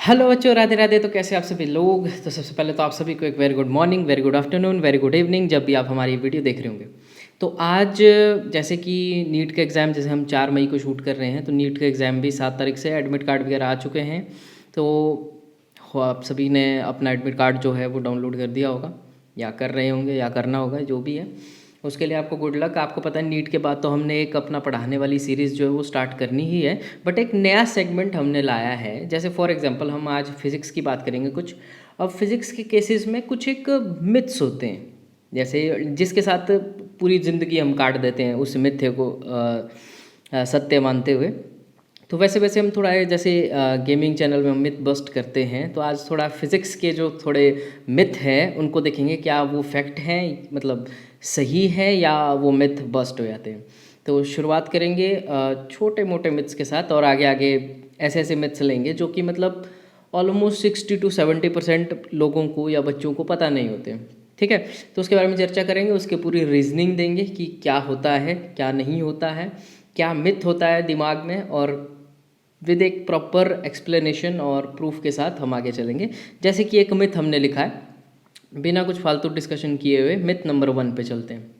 Hello बच्चों, राधे राधे। तो कैसे आप सभी लोग। तो सबसे पहले तो आप सभी को एक very good morning, very good afternoon, very good evening, जब भी आप हमारी वीडियो देख रहे होंगे। तो आज जैसे कि नीट का एग्ज़ाम, जैसे हम 4 मई को शूट कर रहे हैं, तो नीट का एग्ज़ाम भी 7 तारीख से एडमिट कार्ड वगैरह आ चुके हैं। तो आप सभी ने अपना एडमिट कार्ड जो है वो डाउनलोड कर दिया होगा, या कर रहे होंगे, या करना होगा, जो भी है उसके लिए आपको गुड लक। आपको पता है नीट के बाद तो हमने एक अपना पढ़ाने वाली सीरीज़ जो है वो स्टार्ट करनी ही है, बट एक नया सेगमेंट हमने लाया है। जैसे फॉर एग्जांपल हम आज फिज़िक्स की बात करेंगे कुछ। अब फिज़िक्स के केसेस में कुछ एक मिथ्स होते हैं, जैसे जिसके साथ पूरी ज़िंदगी हम काट देते हैं उस मिथ्य को सत्य मानते हुए। तो वैसे वैसे हम थोड़ा जैसे गेमिंग चैनल में हम मिथ बस्ट करते हैं, तो आज थोड़ा फिज़िक्स के जो थोड़े मिथ हैं उनको देखेंगे, क्या वो फैक्ट हैं, मतलब सही है, या वो मिथ बस्ट हो जाते हैं। तो शुरुआत करेंगे छोटे मोटे मिथ्स के साथ, और आगे आगे ऐसे ऐसे मिथ्स लेंगे जो कि मतलब ऑलमोस्ट 60 to 70% लोगों को या बच्चों को पता नहीं होते। ठीक है, तो उसके बारे में चर्चा करेंगे, उसके पूरी रीजनिंग देंगे कि क्या होता है, क्या नहीं होता है, क्या मिथ होता है दिमाग में, और विद एक प्रॉपर एक्सप्लेनेशन और प्रूफ के साथ हम आगे चलेंगे। जैसे कि एक मिथ हमने लिखा है, बिना कुछ फालतू डिस्कशन किए हुए मिथ नंबर 1 पे चलते हैं।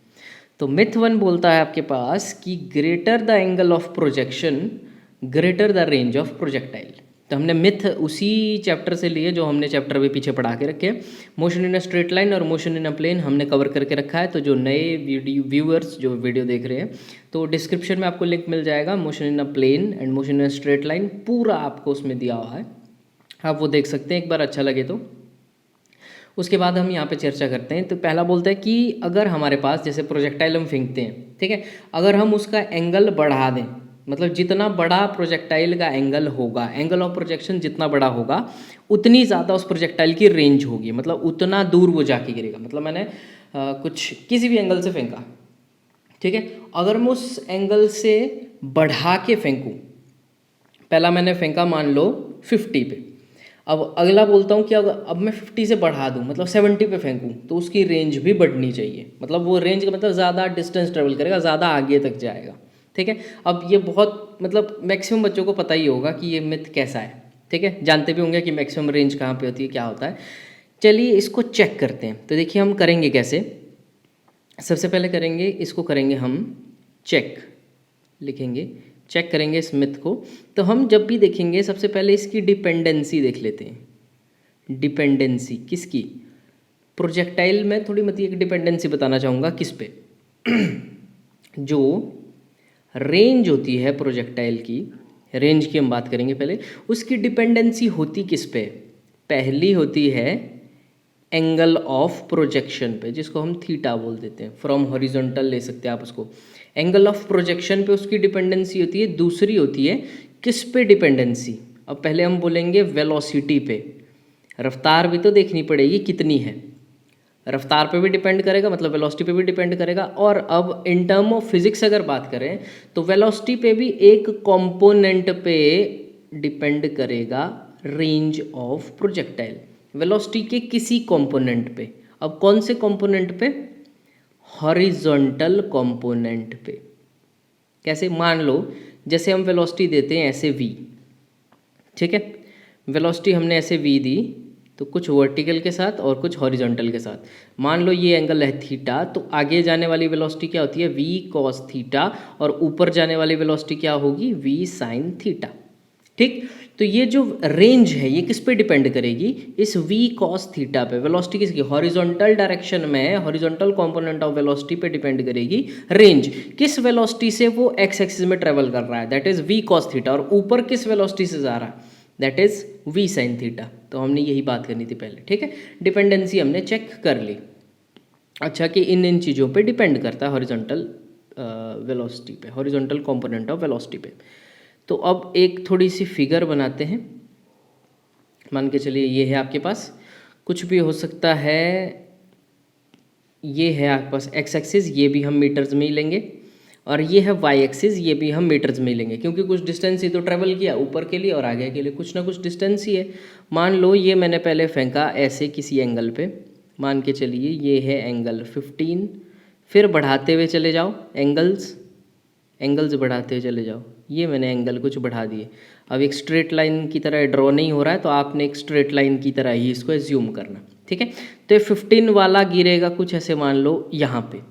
तो मिथ 1 बोलता है आपके पास कि greater the angle of projection greater the range of projectile. तो हमने मिथ उसी चैप्टर से लिए जो हमने चैप्टर भी पीछे पढ़ा के रखे। Motion in a straight line और मोशन इन अ प्लेन हमने कवर करके रखा है। तो जो नए वीडियो व्यूअर्स जो वीडियो देख रहे हैं, तो डिस्क्रिप्शन में आपको लिंक मिल जाएगा, motion in a plane and motion in a straight line पूरा आपको उसमें दिया हुआ है, आप वो देख सकते हैं एक बार, अच्छा लगे तो। उसके बाद हम यहाँ पे चर्चा करते हैं। तो पहला बोलता है कि अगर हमारे पास जैसे प्रोजेक्टाइल हम फेंकते हैं, ठीक है, अगर हम उसका एंगल बढ़ा दें, मतलब जितना बड़ा प्रोजेक्टाइल का एंगल होगा, एंगल ऑफ प्रोजेक्शन जितना बड़ा होगा, उतनी ज़्यादा उस प्रोजेक्टाइल की रेंज होगी, मतलब उतना दूर वो जाके गिरेगा। मतलब मैंने कुछ किसी भी एंगल से फेंका, ठीक है, अगर मैं उस एंगल से बढ़ा के फेंकूँ, पहला मैंने फेंका मान लो 50 पे, अब अगला बोलता हूँ कि अब मैं 50 से बढ़ा दूँ, मतलब 70 पे फेंकूँ, तो उसकी रेंज भी बढ़नी चाहिए। मतलब वो रेंज का मतलब ज़्यादा डिस्टेंस ट्रेवल करेगा, ज़्यादा आगे तक जाएगा। ठीक है, अब ये बहुत मतलब मैक्सिमम बच्चों को पता ही होगा कि ये मिथ कैसा है। ठीक है, जानते भी होंगे कि मैक्सिमम रेंज कहाँ पे होती है, क्या होता है। चलिए इसको चेक करते हैं। तो देखिए हम करेंगे कैसे। सबसे पहले करेंगे, इसको करेंगे हम चेक, लिखेंगे चेक करेंगे इस मिथ को। तो हम जब भी देखेंगे सबसे पहले इसकी डिपेंडेंसी देख लेते हैं। डिपेंडेंसी किसकी, प्रोजेक्टाइल में थोड़ी मत एक डिपेंडेंसी बताना चाहूँगा किस पे जो रेंज होती है प्रोजेक्टाइल की, रेंज की हम बात करेंगे पहले, उसकी डिपेंडेंसी होती किस पे, पहली होती है एंगल ऑफ प्रोजेक्शन पे, जिसको हम थीटा बोल देते हैं, फ्रॉम हॉरिजॉन्टल ले सकते हैं आप उसको। एंगल ऑफ प्रोजेक्शन पे उसकी डिपेंडेंसी होती है। दूसरी होती है किस पे डिपेंडेंसी, अब पहले हम बोलेंगे वेलोसिटी पे, रफ्तार भी तो देखनी पड़ेगी कितनी है, रफ्तार पे भी डिपेंड करेगा, मतलब वेलोसिटी पे भी डिपेंड करेगा। और अब इन टर्म ऑफ फिजिक्स अगर बात करें तो वेलोसिटी पे भी एक कंपोनेंट पे डिपेंड करेगा रेंज ऑफ प्रोजेक्टाइल, वेलोसिटी के किसी कंपोनेंट पे। अब कौन से कंपोनेंट पे, हॉरिजॉन्टल कंपोनेंट पे। कैसे, मान लो जैसे हम वेलोसिटी देते हैं ऐसे v, ठीक है, वेलोसिटी हमने ऐसे v दी, तो कुछ वर्टिकल के साथ और कुछ हॉरिजॉन्टल के साथ। मान लो ये एंगल है थीटा, तो आगे जाने वाली वेलोसिटी क्या होती है, v cos थीटा, और ऊपर जाने वाली वेलोसिटी क्या होगी, v sin थीटा। ठीक, तो ये जो रेंज है ये किस पे डिपेंड करेगी, इस v cos थीटा पे। वेलोसिटी किसकी, हॉरिजॉन्टल डायरेक्शन में, हॉरिजॉन्टल कंपोनेंट ऑफ वेलोसिटी पे डिपेंड करेगी रेंज, किस वेलोसिटी से वो x एक्सिस में ट्रेवल कर रहा है, that is v cos theta, और ऊपर किस वेलोसिटी से जा रहा है, that is v sin theta. तो हमने यही बात करनी थी पहले। ठीक है, डिपेंडेंसी हमने चेक कर ली। अच्छा, कि इन चीज़ों पे डिपेंड करता है हॉरिजॉन्टल वेलोसिटी पे, हॉरिजॉन्टल कंपोनेंट ऑफ वेलोसिटी पे। तो अब एक थोड़ी सी फिगर बनाते हैं। मान के चलिए ये है आपके पास, कुछ भी हो सकता है, ये है आपके पास एक्स एक्सिस, ये भी हम मीटर्स में ही लेंगे, और ये है वाई एक्सिस, ये भी हम मीटर्स में ही लेंगे, क्योंकि कुछ डिस्टेंस ही तो ट्रेवल किया ऊपर के लिए और आगे के लिए, कुछ ना कुछ डिस्टेंस ही है। मान लो ये मैंने पहले फेंका ऐसे किसी एंगल पे, मान के चलिए ये है एंगल 15, फिर बढ़ाते हुए चले जाओ एंगल्स बढ़ाते हुए चले जाओ, ये मैंने एंगल कुछ बढ़ा दिए। अब एक स्ट्रेट लाइन की तरह ड्रॉ नहीं हो रहा है, तो आपने एक स्ट्रेट लाइन की तरह ही इसको एज्यूम करना, ठीक है। तो ये 15 वाला गिरेगा कुछ ऐसे, मान लो यहाँ पे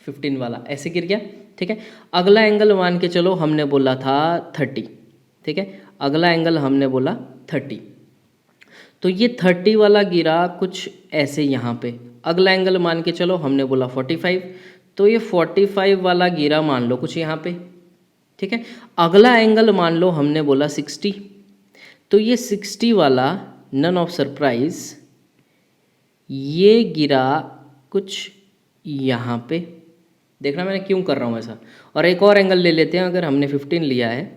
15 वाला ऐसे गिर गया, ठीक है। अगला एंगल मान के चलो हमने बोला था 30, ठीक है। अगला एंगल हमने बोला 30, तो ये 30 वाला गिरा कुछ ऐसे यहाँ पे। अगला एंगल मान के चलो हमने बोला 45, तो ये 45 वाला गिरा मान लो कुछ यहाँ पे, ठीक है। अगला एंगल मान लो हमने बोला 60, तो ये 60 वाला नन ऑफ सरप्राइज ये गिरा कुछ यहाँ पे। देखना मैंने क्यों कर रहा हूँ ऐसा। और एक और एंगल ले लेते हैं, अगर हमने 15 लिया है,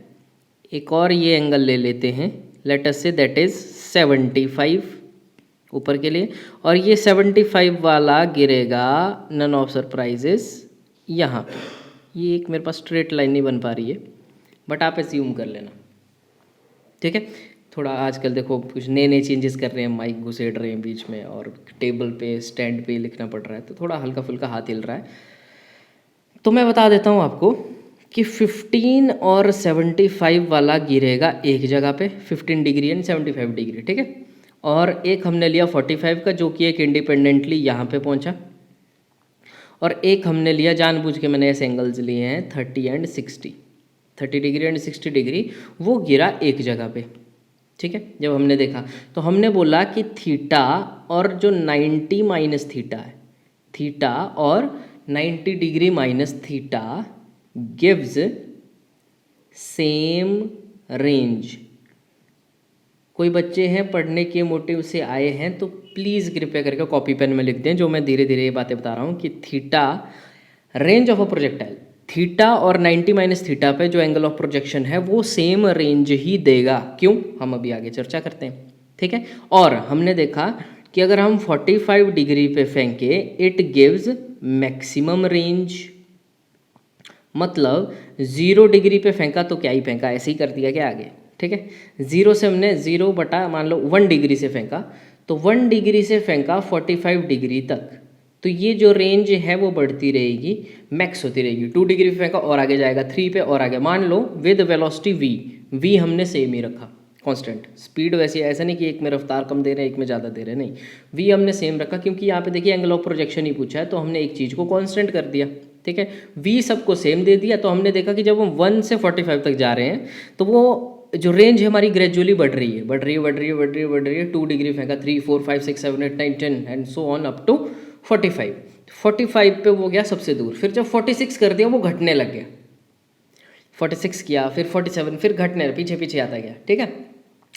एक और ये एंगल ले लेते हैं, let us say that is 75 ऊपर के लिए, और ये 75 वाला गिरेगा नन ऑफ सरप्राइजेस यहाँ पे। ये एक मेरे पास स्ट्रेट लाइन नहीं बन पा रही है, बट आप एज्यूम कर लेना, ठीक है। थोड़ा आजकल देखो कुछ नए नए चेंजेस कर रहे हैं, माइक घुसेड़ रहे हैं बीच में, और टेबल पे स्टैंड पे लिखना पड़ रहा है, तो थोड़ा हल्का फुल्का हाथ हिल रहा है। तो मैं बता देता हूँ आपको कि 15 और 75 वाला गिरेगा एक जगह पे, 15 डिग्री एंड 75 डिग्री, ठीक है। और एक हमने लिया 45 का, जो कि एक इंडिपेंडेंटली यहाँ पे पहुँचा, और एक हमने लिया जानबूझ के मैंने ऐसे एंगल्स लिए हैं 30 एंड 60, 30 डिग्री एंड 60 डिग्री, वो गिरा एक जगह पे, ठीक है। जब हमने देखा तो हमने बोला कि थीटा और जो 90 माइनस थीटा है, थीटा और 90 degree minus theta gives same range. कोई बच्चे हैं पढ़ने के मोटिव से आए हैं तो प्लीज़ कृपया करके कॉपी पेन में लिख दें, जो मैं धीरे धीरे ये बातें बता रहा हूँ कि theta range of a projectile, theta और 90 माइनस थीटा पे जो एंगल ऑफ प्रोजेक्शन है वो सेम रेंज ही देगा। क्यों, हम अभी आगे चर्चा करते हैं, ठीक है। और हमने देखा कि अगर हम 45 डिग्री पे फेंके इट गिव्स मैक्सिमम रेंज, मतलब 0 डिग्री पे फेंका तो क्या ही फेंका, ऐसे ही कर दिया क्या आगे, ठीक है। 0 से हमने 0 बटा मान लो 1 डिग्री से फेंका, तो 1 डिग्री से फेंका 45 डिग्री तक, तो ये जो रेंज है वो बढ़ती रहेगी, मैक्स होती रहेगी। 2 डिग्री पे फेंका और आगे जाएगा, 3 पे और आगे, मान लो विद वेलोसिटी v हमने सेम ही रखा कांस्टेंट। स्पीड वैसे ऐसा नहीं कि एक में रफ्तार कम दे रहे हैं एक में ज़्यादा दे रहे हैं, नहीं, v हमने सेम रखा, क्योंकि यहाँ पे देखिए एंगल ऑफ प्रोजेक्शन ही पूछा है, तो हमने एक चीज़ को कांस्टेंट कर दिया, ठीक है। v सबको सेम दे दिया, तो हमने देखा कि जब हम 1 से 45 तक जा रहे हैं तो वो जो रेंज है हमारी ग्रेजुअली बढ़ रही है, बढ़ रही है, बढ़ रही है, बढ़ रही है, बढ़ रही है। 2 डिग्री फेंका, 3, 4, 5, 6, 7, 8, 9, 10 and so on up to 45। 45 पे वो गया सबसे दूर, फिर जब 46 कर दिया वो घटने लग गया, 46 किया, फिर 47, फिर घटने पीछे पीछे आता गया, ठीक है।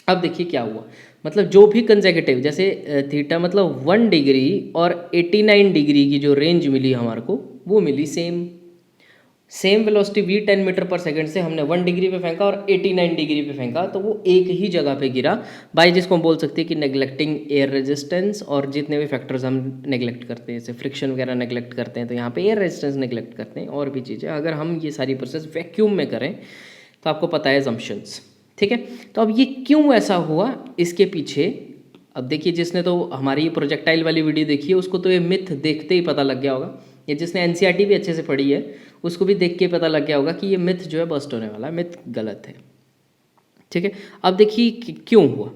अब देखिए क्या हुआ, मतलब जो भी कंसेक्यूटिव, जैसे थीटा मतलब 1 डिग्री और 89 डिग्री की जो रेंज मिली हमारे को वो मिली सेम वेलोसिटी v 10 मीटर पर सेकंड से हमने 1 डिग्री पे फेंका और 89 डिग्री पे फेंका, तो वो एक ही जगह पे गिरा बाई, जिसको हम बोल सकते हैं कि नेग्लेक्टिंग एयर रेजिस्टेंस, और जितने भी फैक्टर्स हम नेग्लेक्ट करते हैं, जैसे फ्रिक्शन वगैरह नेग्लेक्ट करते हैं, तो यहाँ पे एयर रेजिस्टेंस नेग्लेक्ट करते हैं, और भी चीज़ें। अगर हम ये सारी प्रोसेस वैक्यूम में करें तो आपको पता है assumptions, ठीक है। तो अब ये क्यों ऐसा हुआ, इसके पीछे अब देखिए, जिसने तो हमारी प्रोजेक्टाइल वाली वीडियो देखी है उसको तो ये मिथ देखते ही पता लग गया होगा, या जिसने एनसीईआरटी भी अच्छे से पढ़ी है उसको भी देख के पता लग गया होगा कि ये मिथ जो है बस्ट होने वाला है, मिथ गलत है, ठीक है। अब देखिए क्यों हुआ,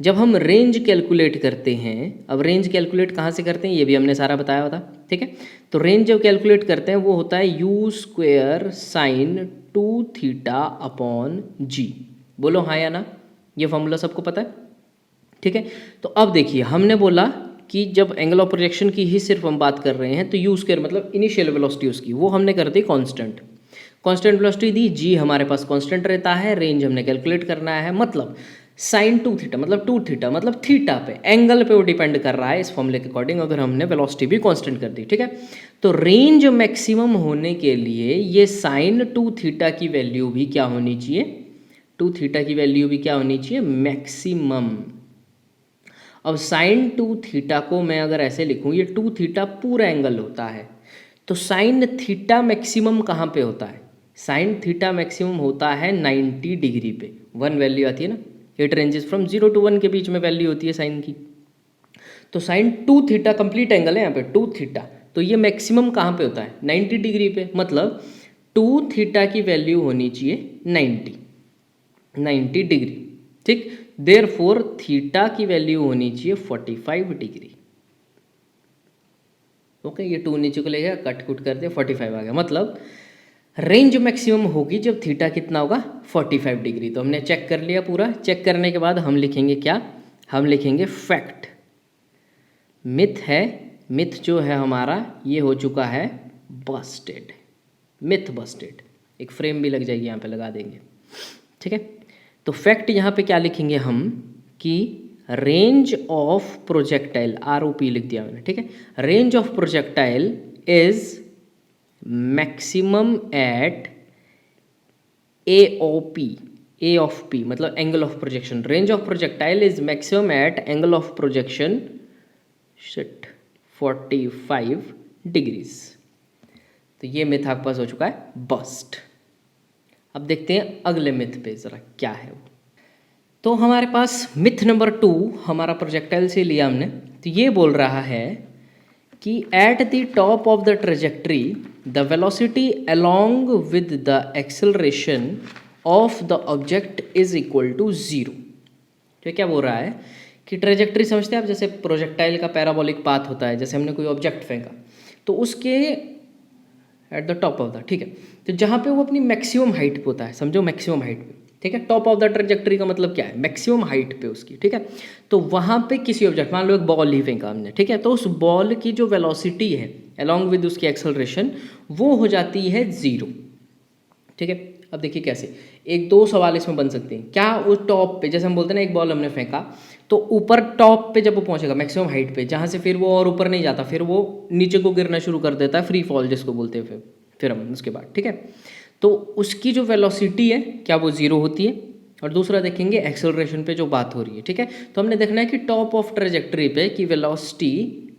जब हम रेंज कैलकुलेट करते हैं, अब रेंज कैलकुलेट कहाँ से करते हैं ये भी हमने सारा बताया होता, ठीक है। तो रेंज जब कैलकुलेट करते हैं वो होता है u² sin 2 theta upon g। बोलो हाँ या ना, ये फॉर्मूला सबको पता है, ठीक है। तो अब देखिए हमने बोला कि जब एंगल ऑफ प्रोजेक्शन की ही सिर्फ हम बात कर रहे हैं तो u² मतलब इनिशियल वेलोसिटी उसकी, वो हमने कर दी कांस्टेंट, कांस्टेंट वेलोसिटी दी, g हमारे पास कांस्टेंट रहता है, रेंज हमने कैलकुलेट करना है, मतलब sin 2 थीटा मतलब 2 थीटा मतलब थीटा पे, एंगल पे वो डिपेंड कर रहा है इस फॉर्मूले के अकॉर्डिंग, अगर हमने वेलोसिटी भी कांस्टेंट कर दी, ठीक है। तो रेंज मैक्सिमम होने के लिए ये sin 2 थीटा की वैल्यू भी क्या होनी चाहिए, 2 थीटा की वैल्यू भी क्या होनी चाहिए, मैक्सिमम। अब sin 2 थीटा को मैं अगर ऐसे लिखूं, ये 2 थीटा पूरा एंगल होता है, तो sin थीटा मैक्सिमम कहाँ पे होता है, sin थीटा मैक्सिमम होता है 90 डिग्री पे। 1 वैल्यू आती है ना, इट रेंजेस फ्रॉम 0 to 1 के बीच में वैल्यू होती है साइन की, तो sin 2 थीटा कंप्लीट एंगल है यहाँ पे 2 थीटा, तो ये मैक्सिमम कहाँ पे होता है 90 डिग्री पे, मतलब 2 थीटा की वैल्यू होनी चाहिए 90, 90 डिग्री, ठीक। देयरफॉर थीटा की वैल्यू होनी चाहिए 45 डिग्री। ओके, ये 2 नीचे को ले गया, कट कुट कर दिया, 45 आ गया। मतलब रेंज मैक्सिमम होगी जब थीटा कितना होगा 45 डिग्री। तो हमने चेक कर लिया पूरा। चेक करने के बाद हम लिखेंगे क्या, हम लिखेंगे फैक्ट। मिथ है, मिथ जो है हमारा ये हो चुका है बस्टेड, मिथ बस्टेड। एक फ्रेम भी लग जाएगी यहाँ पे, लगा देंगे, ठीक है। तो फैक्ट यहाँ पे क्या लिखेंगे हम कि रेंज ऑफ प्रोजेक्टाइल, ROP लिख दिया मैंने, ठीक है। Range of projectile is maximum at AOP, A of P मतलब angle of projection. Range of projectile is maximum at angle of projection 45 degrees. तो ये मिथ आपके पास हो चुका है बस्ट। अब देखते हैं अगले मिथ पे ज़रा क्या है वो। तो हमारे पास मिथ नंबर 2 हमारा प्रोजेक्टाइल से लिया हमने। तो ये बोल रहा है कि at the top of the trajectory the velocity along with the acceleration of the object is equal to 0। तो क्या बोल रहा है कि ट्रेजेक्ट्री समझते हैं आप, जैसे प्रोजेक्टाइल का पैराबोलिक पाथ होता है, जैसे हमने कोई ऑब्जेक्ट फेंका तो उसके eight the top of the, ठीक है, तो जहाँ पे वो अपनी मैक्सिमम हाइट पे होता है, समझो मैक्सिमम हाइट पे, ठीक है। टॉप ऑफ द ट्रेजेक्ट्री का मतलब क्या है, मैक्सिमम हाइट पे उसकी, ठीक है। तो वहाँ पे किसी ऑब्जेक्ट, मान लो एक बॉल ही फेंका हमने, ठीक है, तो उस बॉल की जो वेलोसिटी है अलॉन्ग विद उसकी एक्सेलरेशन वो हो जाती है 0, ठीक है। अब देखिए कैसे, एक दो सवाल इसमें बन सकते हैं। क्या उस टॉप पे, जैसे हम बोलते हैं ना एक बॉल हमने फेंका तो ऊपर टॉप पे जब वो पहुंचेगा मैक्सिमम हाइट पे, जहाँ से फिर वो और ऊपर नहीं जाता, फिर वो नीचे को गिरना शुरू कर देता है, फ्री फॉल जिसको बोलते हैं फिर हम उसके बाद, ठीक है। तो उसकी जो वेलोसिटी है क्या वो 0 होती है। और दूसरा देखेंगे एक्सेलरेशन पे जो बात हो रही है, ठीक है। तो हमने देखना है कि टॉप ऑफ ट्रेजेक्ट्री पे की वेलोसिटी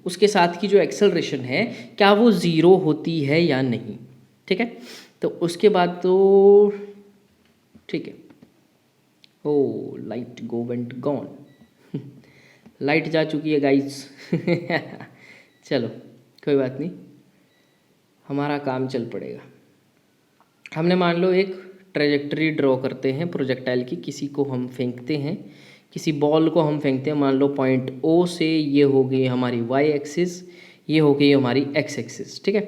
उसके साथ की जो एक्सेलरेशन है क्या वो 0 होती है या नहीं, ठीक है। तो उसके बाद तो ठीक है, oh light go went gone, light जा चुकी है गाइस। चलो कोई बात नहीं, हमारा काम चल पड़ेगा। हमने मान लो एक ट्रेजेक्ट्री ड्रॉ करते हैं प्रोजेक्टाइल की, किसी को हम फेंकते हैं, किसी बॉल को हम फेंकते हैं, मान लो पॉइंट O से, ये हो गई हमारी Y एक्सिस, ये हो गई हमारी X एक्सिस, ठीक है।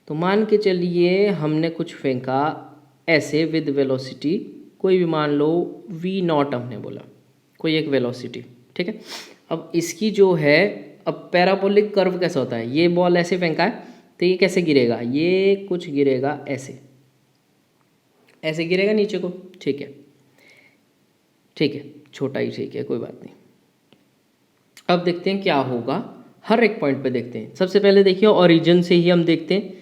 तो मान के चलिए हमने कुछ फेंका ऐसे विद वेलोसिटी, कोई भी मान लो V0 हमने बोला, कोई एक वेलोसिटी, ठीक है। अब इसकी जो है, अब पैराबोलिक कर्व कैसा होता है, ये बॉल ऐसे फेंका है तो ये कैसे गिरेगा, ये कुछ गिरेगा ऐसे, ऐसे गिरेगा नीचे को, ठीक है, ठीक है, छोटा ही ठीक है, कोई बात नहीं। अब देखते हैं क्या होगा, हर एक पॉइंट पे देखते हैं। सबसे पहले देखिए ओरिजिन से ही हम देखते हैं,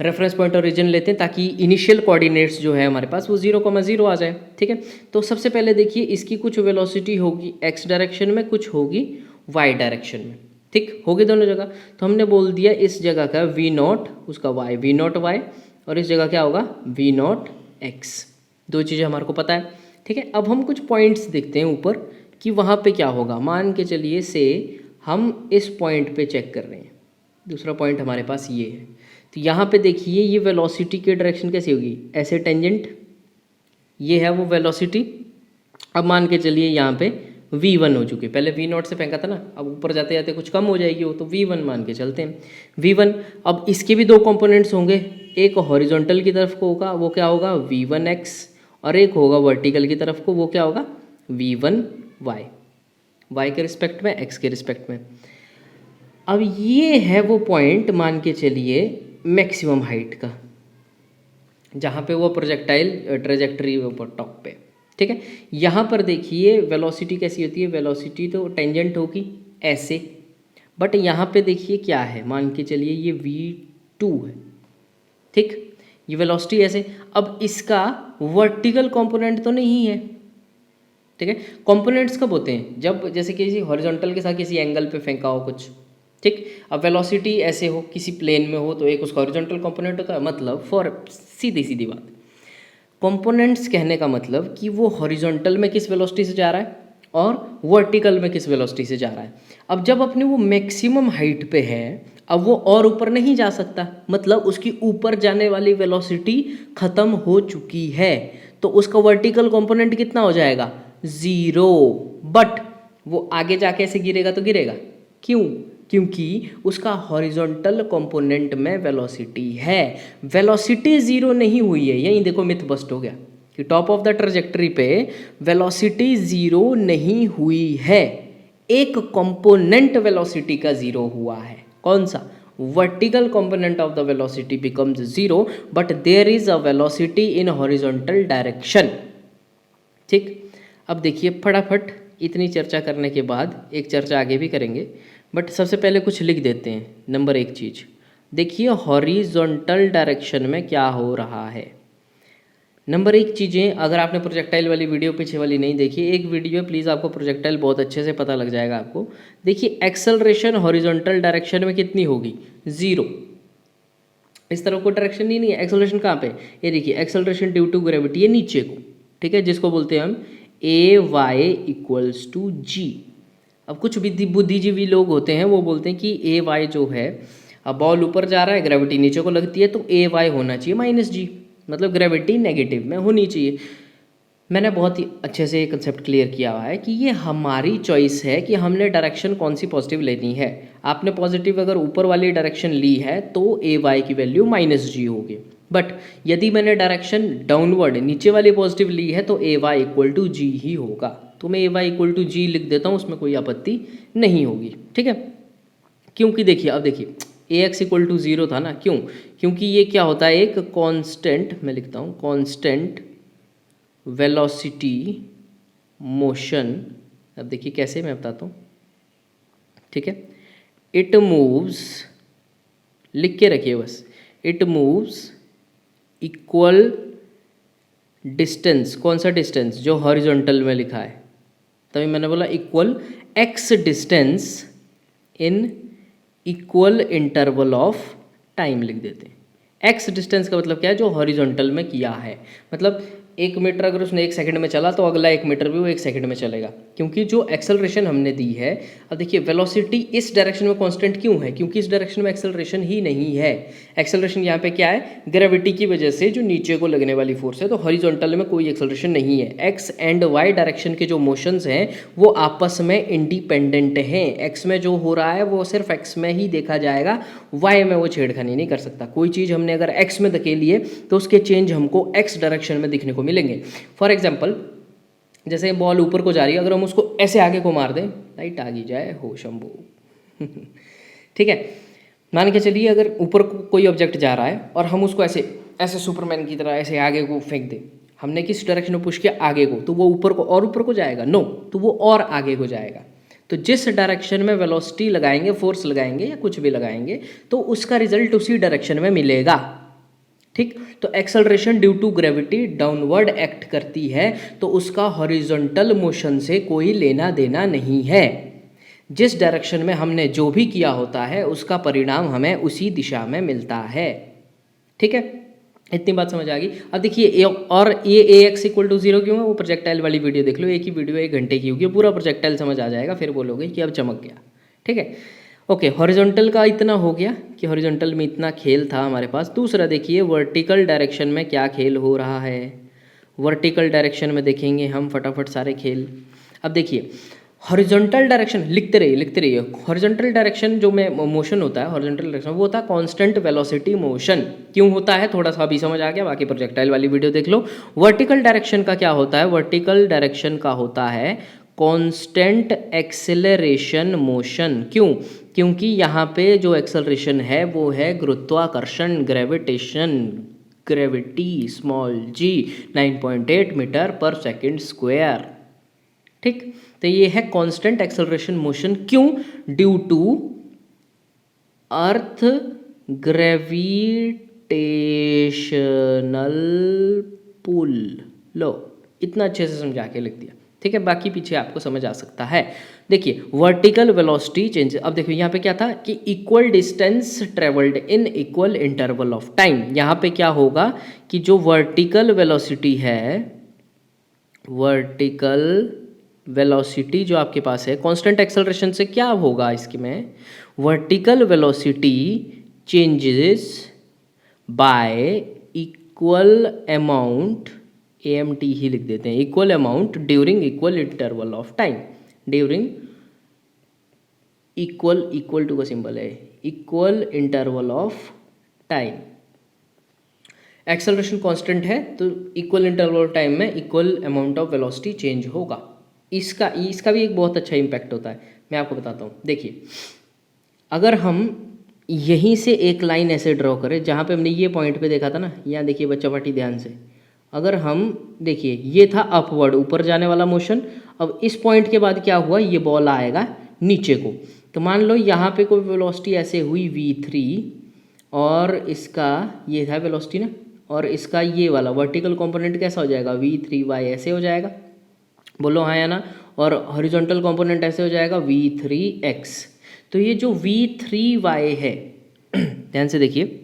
रेफरेंस पॉइंट ओरिजिन लेते हैं ताकि इनिशियल कोऑर्डिनेट्स जो है हमारे पास वो 0,0 आ जाए, ठीक है। तो सबसे पहले देखिए इसकी कुछ वेलोसिटी होगी x डायरेक्शन में, कुछ होगी y डायरेक्शन में, ठीक, होगी दोनों जगह। तो हमने बोल दिया इस जगह का V0 उसका y, V0 y, और इस जगह क्या होगा V0 x, दो चीज़ें हमारे को पता है, ठीक है। अब हम कुछ पॉइंट्स देखते हैं ऊपर कि वहाँ पे क्या होगा। मान के चलिए से हम इस पॉइंट पे चेक कर रहे हैं, दूसरा पॉइंट हमारे पास ये है। तो यहाँ पे देखिए ये वेलोसिटी की डायरेक्शन कैसी होगी, ऐसे टेंजेंट, ये है वो वेलोसिटी। अब मान के चलिए यहाँ पे V1 हो चुकी है, पहले V0 से फेंका था ना, अब ऊपर जाते जाते कुछ कम हो जाएगी वो, तो V1 मान के चलते हैं V1। अब इसके भी दो कंपोनेंट्स होंगे, एक हॉरिजॉन्टल की तरफ को होगा वो क्या होगा V1x, और एक होगा वर्टिकल की तरफ को वो क्या होगा V1y, y के रिस्पेक्ट में, x के रिस्पेक्ट में। अब ये है वो पॉइंट मान के चलिए मैक्सिमम हाइट का, जहाँ पे वो प्रोजेक्टाइल ट्रेजेक्ट्री ऊपर टॉप पे, ठीक है। यहाँ पर देखिए वेलोसिटी कैसी होती है, वेलोसिटी तो टेंजेंट होगी ऐसे, बट यहाँ पे देखिए क्या है, मान के चलिए ये V2 है, ठीक, ये वेलोसिटी ऐसे। अब इसका वर्टिकल कंपोनेंट तो नहीं है, ठीक है। कंपोनेंट्स कब होते हैं, जब जैसे किसी हॉरिजॉन्टल के साथ किसी एंगल पे फेंका हो कुछ, ठीक। अब वेलोसिटी ऐसे हो, किसी प्लेन में हो, तो एक उसका हॉरिजॉन्टल कंपोनेंट होता है। मतलब फॉर सीधी सीधी बात, कंपोनेंट्स कहने का मतलब कि वो हॉरिजॉन्टल में किस वेलोसिटी से जा रहा है और वर्टिकल में किस वेलोसिटी से जा रहा है। अब जब अपने वो मैक्सिमम हाइट पे है, अब वो और ऊपर नहीं जा सकता, मतलब उसकी ऊपर जाने वाली वेलोसिटी ख़त्म हो चुकी है। तो उसका वर्टिकल कंपोनेंट कितना हो जाएगा, 0। बट वो आगे जाके ऐसे गिरेगा तो गिरेगा, क्यों, क्योंकि उसका हॉरिजॉन्टल कंपोनेंट में वेलोसिटी है। वेलोसिटी 0 नहीं हुई है, यहीं देखो मिथ बस्ट हो गया कि टॉप ऑफ द ट्रजेक्टरी पे वेलोसिटी 0 नहीं हुई है, एक कंपोनेंट वेलोसिटी का 0 हुआ है। कौन सा, vertical component of the velocity becomes 0 but there is a velocity in horizontal direction. ठीक, अब देखिए फटाफट इतनी चर्चा करने के बाद एक चर्चा आगे भी करेंगे, बट सबसे पहले कुछ लिख देते हैं। नंबर 1 चीज़ देखिए, हॉरिजॉन्टल डायरेक्शन में क्या हो रहा है। नंबर 1 चीज़ें, अगर आपने प्रोजेक्टाइल वाली वीडियो पीछे वाली नहीं देखी, एक वीडियो प्लीज़, आपको प्रोजेक्टाइल बहुत अच्छे से पता लग जाएगा आपको। देखिए एक्सेलरेशन हॉरिजॉन्टल डायरेक्शन में कितनी होगी, 0। इस तरफ कोई डायरेक्शन नहीं है। एक्सेलरेशन कहाँ पे, ये देखिए एक्सेलरेशन ड्यू टू ग्रेविटी है नीचे को, ठीक है, जिसको बोलते हैं हम AY=G। अब कुछ बुद्धिजीवी लोग होते हैं, वो बोलते हैं कि AY जो है, अब बॉल ऊपर जा रहा है, ग्रेविटी नीचे को लगती है, तो AY होना चाहिए -G, मतलब ग्रेविटी नेगेटिव में होनी चाहिए। मैंने बहुत ही अच्छे से ये कंसेप्ट क्लियर किया हुआ है कि ये हमारी चॉइस है कि हमने डायरेक्शन कौन सी पॉजिटिव लेनी है। आपने पॉजिटिव अगर ऊपर वाली डायरेक्शन ली है तो AY की वैल्यू -G होगी, बट यदि मैंने डायरेक्शन डाउनवर्ड नीचे वाली पॉजिटिव ली है तो AY=G ही होगा। तो मैं AY=G लिख देता हूँ, उसमें कोई आपत्ति नहीं होगी, ठीक है। क्योंकि देखिए, अब देखिए AX=0 था ना, क्यों, क्योंकि ये क्या होता है, एक कांस्टेंट, मैं लिखता हूँ कांस्टेंट वेलोसिटी मोशन। अब देखिए कैसे, मैं बताता हूँ, ठीक है। इट मूव्स, लिख के रखिए बस, इट मूव्स इक्वल डिस्टेंस। कौन सा डिस्टेंस, जो हॉरिजॉन्टल में लिखा है, तभी मैंने बोला equal x distance in equal interval of time लिख देते हैं। x डिस्टेंस का मतलब क्या है, जो हॉरिजॉन्टल में किया है, मतलब 1 मीटर अगर उसने 1 सेकंड में चला तो अगला 1 मीटर भी वो 1 सेकंड में चलेगा, क्योंकि जो एक्सेलरेशन हमने दी है। अब देखिए वेलोसिटी इस डायरेक्शन में कांस्टेंट क्यों है, क्योंकि इस डायरेक्शन में एक्सेलरेशन ही नहीं है। एक्सेलरेशन यहाँ पे क्या है, ग्रेविटी की वजह से जो नीचे को लगने वाली फोर्स है, तो हॉरिजॉन्टल में कोई एक्सेलरेशन नहीं है। एक्स एंड वाई डायरेक्शन के जो मोशंस हैं वो आपस में इंडिपेंडेंट हैं। एक्स में जो हो रहा है वो सिर्फ एक्स में ही देखा जाएगा, वाई में वो छेड़खानी नहीं कर सकता। कोई चीज़ हमने अगर एक्स में धकेली है तो उसके चेंज हमको एक्स डायरेक्शन में दिखने को मिलेंगे। फॉर एग्जाम्पल, जैसे बॉल ऊपर को जा रही है, अगर हम उसको ऐसे आगे को मार दें, लाइट आगी जाए हो शंभू ठीक है, मान के चलिए अगर ऊपर को कोई ऑब्जेक्ट जा रहा है और हम उसको ऐसे ऐसे सुपरमैन की तरह ऐसे आगे को फेंक दें, हमने किस डायरेक्शन में पुश किया, आगे को, तो वो ऊपर को और ऊपर को जाएगा, नो, तो वो और आगे को जाएगा। तो जिस डायरेक्शन में वेलोसिटी लगाएंगे, फोर्स लगाएंगे या कुछ भी लगाएंगे, तो उसका रिजल्ट उसी डायरेक्शन में मिलेगा, ठीक। तो acceleration due to gravity downward act करती है, तो उसका हॉरिजॉन्टल मोशन से कोई लेना देना नहीं है। जिस डायरेक्शन में हमने जो भी किया होता है उसका परिणाम हमें उसी दिशा में मिलता है, ठीक है। इतनी बात समझ आ गई। अब देखिए और ये AX=0 क्यों है, वो प्रोजेक्टाइल वाली वीडियो देख लो, एक ही वीडियो 1 घंटे की होगी, पूरा प्रोजेक्टाइल समझ आ जाएगा, फिर बोलोगे कि अब चमक गया, ठीक है। ओके, हॉरिजॉन्टल का इतना हो गया कि हॉरिजॉन्टल में इतना खेल था हमारे पास। दूसरा देखिए वर्टिकल डायरेक्शन में क्या खेल हो रहा है। वर्टिकल डायरेक्शन में देखेंगे हम फटाफट सारे खेल। अब देखिए हॉरिजॉन्टल डायरेक्शन, लिखते रहिए। हॉरिजॉन्टल डायरेक्शन जो में मोशन होता है, हॉरिजॉन्टल डायरेक्शन वो होता है कांस्टेंट वेलोसिटी मोशन। क्यों होता है, थोड़ा सा अभी समझ आ गया, बाकी प्रोजेक्टाइल वाली वीडियो देख लो। वर्टिकल डायरेक्शन का क्या होता है, वर्टिकल डायरेक्शन का होता है कांस्टेंट एक्सेलरेशन मोशन। क्यों, क्योंकि यहाँ पे जो एक्सेलरेशन है वो है गुरुत्वाकर्षण, gravitation, gravity small g 9.8 metre पर सेकंड स्क्वायर, ठीक। तो ये है कांस्टेंट एक्सेलरेशन मोशन। क्यों, due to earth gravitational pull. लो, इतना अच्छे से समझा के लिख दिया, ठीक है। बाकी पीछे आपको समझ आ सकता है। देखिए वर्टिकल वेलोसिटी चेंज। अब देखो यहाँ पे क्या था कि equal distance travelled in equal interval of time. यहाँ पे क्या होगा कि जो वर्टिकल वेलोसिटी है, वर्टिकल वेलोसिटी जो आपके पास है, कांस्टेंट एक्सेलरेशन से क्या होगा इसके में, vertical velocity changes by equal amount AMT ही लिख देते हैं, equal amount during equal interval of time, during equal to का सिंबल है, equal interval of time. Acceleration constant है तो इक्वल इंटरवल ऑफ टाइम में equal amount of velocity change होगा। इसका भी एक बहुत अच्छा इम्पैक्ट होता है, मैं आपको बताता हूँ। देखिए, अगर हम यहीं से एक लाइन ऐसे ड्रॉ करें, जहाँ पे हमने ये पॉइंट पे देखा था ना, यहाँ देखिए बच्चा पार्टी ध्यान से, अगर हम देखिए ये था अपवर्ड, ऊपर जाने वाला मोशन। अब इस पॉइंट के बाद क्या हुआ, ये बॉल आएगा नीचे को, तो मान लो यहाँ पे कोई वेलोसिटी ऐसे हुई v3, और इसका ये था वेलोसिटी ना, और इसका ये वाला वर्टिकल कंपोनेंट कैसा हो जाएगा, v3y ऐसे हो जाएगा, बोलो हाँ या ना। और हॉरिजॉन्टल कंपोनेंट ऐसे हो जाएगा v3x। तो ये जो v3y है, ध्यान से देखिए,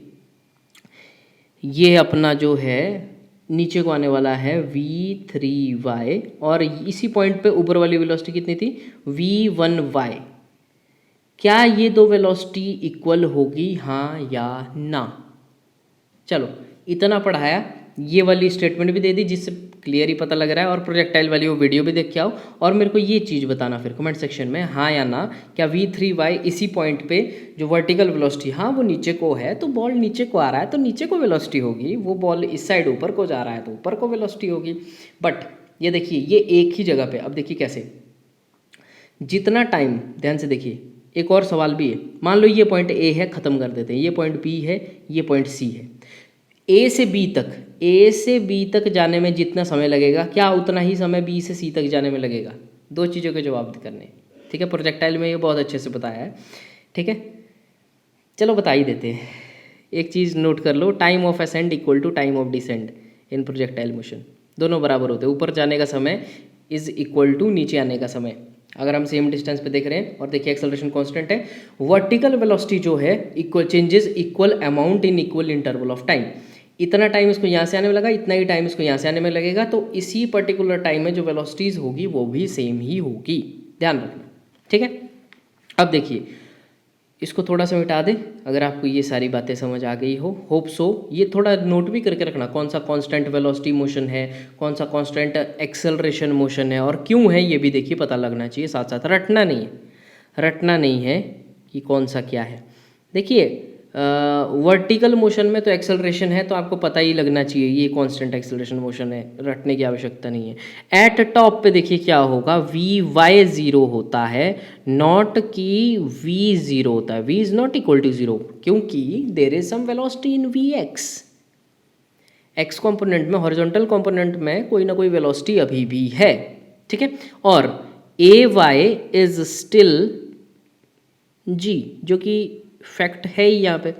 ये अपना जो है नीचे को आने वाला है v3y, और इसी पॉइंट पे ऊपर वाली वेलोसिटी कितनी थी, v1y। क्या ये दो वेलोसिटी इक्वल होगी, हाँ या ना? चलो, इतना पढ़ाया, ये वाली स्टेटमेंट भी दे दी जिससे क्लियर ही पता लग रहा है, और प्रोजेक्टाइल वाली वो वीडियो भी देख के आओ, और मेरे को ये चीज़ बताना फिर कमेंट सेक्शन में, हाँ या ना, क्या v3y इसी पॉइंट पे जो वर्टिकल वेलोसिटी, हाँ वो नीचे को है, तो बॉल नीचे को आ रहा है तो नीचे को वेलोसिटी होगी, वो बॉल इस साइड ऊपर को जा रहा है तो ऊपर को वेलोसिटी होगी। बट ये देखिए, ये एक ही जगह पे, अब देखिए कैसे, जितना टाइम, ध्यान से देखिए, एक और सवाल भी है, मान लो ये पॉइंट ए है, ख़त्म कर देते हैं, ये पॉइंट बी है, ये पॉइंट सी है, ए से बी तक जाने में जितना समय लगेगा, क्या उतना ही समय बी से सी तक जाने में लगेगा? दो चीज़ों के जवाब करने, ठीक है। प्रोजेक्टाइल में ये बहुत अच्छे से बताया है, ठीक है। चलो बता ही देते हैं, एक चीज़ नोट कर लो, time of ascend equal to time of descend in projectile motion, दोनों बराबर होते हैं। ऊपर जाने का समय इज इक्वल टू नीचे आने का समय, अगर हम सेम डिस्टेंस पे देख रहे हैं। और देखिए एक्सेलरेशन कांस्टेंट है, वर्टिकल वेलोसिटी जो है equal changes equal amount in equal interval of time. इतना टाइम इसको यहाँ से आने में लगा, इतना ही टाइम इसको यहाँ से आने में लगेगा, तो इसी पर्टिकुलर टाइम में जो वेलोसिटीज़ होगी वो भी सेम ही होगी, ध्यान रखना, ठीक है। अब देखिए, इसको थोड़ा सा मिटा दें, अगर आपको ये सारी बातें समझ आ गई हो, होप सो। ये थोड़ा नोट भी करके रखना, कौन सा कांस्टेंट वेलोसिटी मोशन है, कौन सा कांस्टेंट एक्सेलरेशन मोशन है, और क्यों है, ये भी देखिए पता लगना चाहिए, साथ साथ रटना नहीं है कि कौन सा क्या है। देखिए, वर्टिकल मोशन में तो एक्सेलरेशन है, तो आपको पता ही लगना चाहिए ये कांस्टेंट एक्सेलरेशन मोशन है, रटने की आवश्यकता नहीं है। एट टॉप पे देखिए क्या होगा, vy 0 होता है, नॉट कि v 0 होता है, v is not equal to 0, क्योंकि there is some velocity in vx। X component में, हॉरिजॉन्टल कंपोनेंट में कोई ना कोई वेलोसिटी अभी भी है, ठीक है। और ay इज स्टिल g, जो कि फैक्ट है ही यहाँ पे,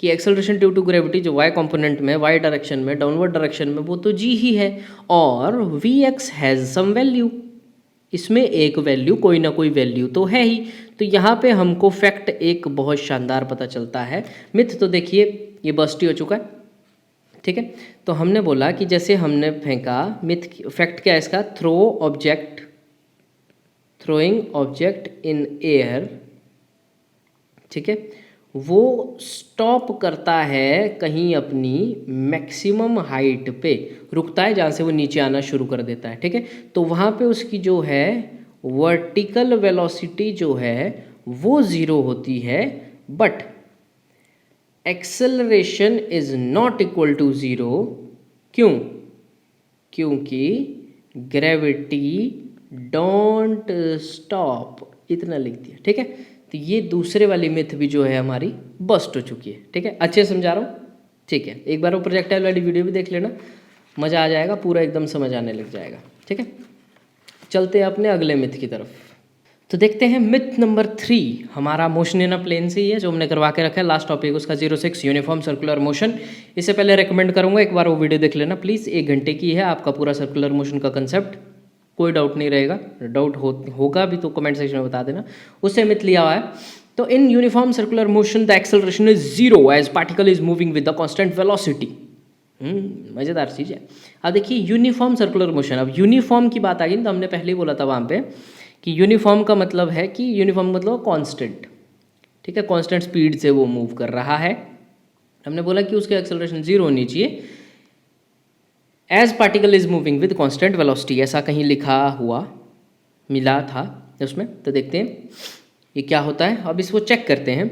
कि एक्सेलरेशन ड्यू टू ग्रेविटी जो y कंपोनेंट में, y डायरेक्शन में, डाउनवर्ड डायरेक्शन में, वो तो g ही है, और vx हैज़ सम वैल्यू, इसमें एक वैल्यू, कोई ना कोई वैल्यू तो है ही। तो यहाँ पे हमको फैक्ट एक बहुत शानदार पता चलता है। मिथ तो देखिए ये बस्ट ही हो चुका है, ठीक है। तो हमने बोला कि जैसे हमने फेंका, मिथ फैक्ट क्या है इसका, थ्रोइंग ऑब्जेक्ट इन एयर, ठीक है, वो स्टॉप करता है कहीं अपनी मैक्सिमम हाइट पे, रुकता है जहाँ से वो नीचे आना शुरू कर देता है, ठीक है। तो वहाँ पे उसकी जो है वर्टिकल वेलोसिटी जो है वो 0 होती है, but acceleration is not equal to 0। क्यों? क्योंकि ग्रेविटी डोंट स्टॉप, इतना लिख दिया, ठीक है। तो ये दूसरे वाली मिथ भी जो है हमारी बस्ट हो चुकी है, ठीक है। अच्छे समझा रहा हूँ, ठीक है। एक बार वो प्रोजेक्टाइल वाली वीडियो भी देख लेना, मज़ा आ जाएगा, पूरा एकदम समझ आने लग जाएगा, ठीक है। चलते हैं अपने अगले मिथ की तरफ। तो देखते हैं मिथ नंबर 3, हमारा मोशन इन अ प्लेन से ही है, जो हमने करवा के रखा है। लास्ट टॉपिक उसका 06 यूनिफॉर्म सर्कुलर मोशन। इससे पहले रेकमेंड करूँगा एक बार वो वीडियो देख लेना प्लीज़, 1 घंटे की है, आपका पूरा सर्कुलर मोशन का कंसेप्ट, कोई डाउट नहीं रहेगा। डाउट होगा भी तो कमेंट सेक्शन में बता देना। उससे मिथ लिया हुआ है। तो in uniform circular motion the acceleration is 0 as particle is moving with the constant velocity. मज़ेदार चीज़ है। अब देखिए यूनिफॉर्म सर्कुलर मोशन, अब यूनिफॉर्म की बात आ गई तो हमने पहले ही बोला था वहाँ पे कि यूनिफॉर्म का मतलब है कि यूनिफॉर्म मतलब कांस्टेंट, ठीक है, कांस्टेंट स्पीड से वो मूव कर रहा है। हमने बोला कि उसके एक्सेलरेशन 0 होनी चाहिए as particle is moving with constant velocity, ऐसा कहीं लिखा हुआ मिला था उसमें। तो देखते हैं ये क्या होता है, अब इसको चेक करते हैं।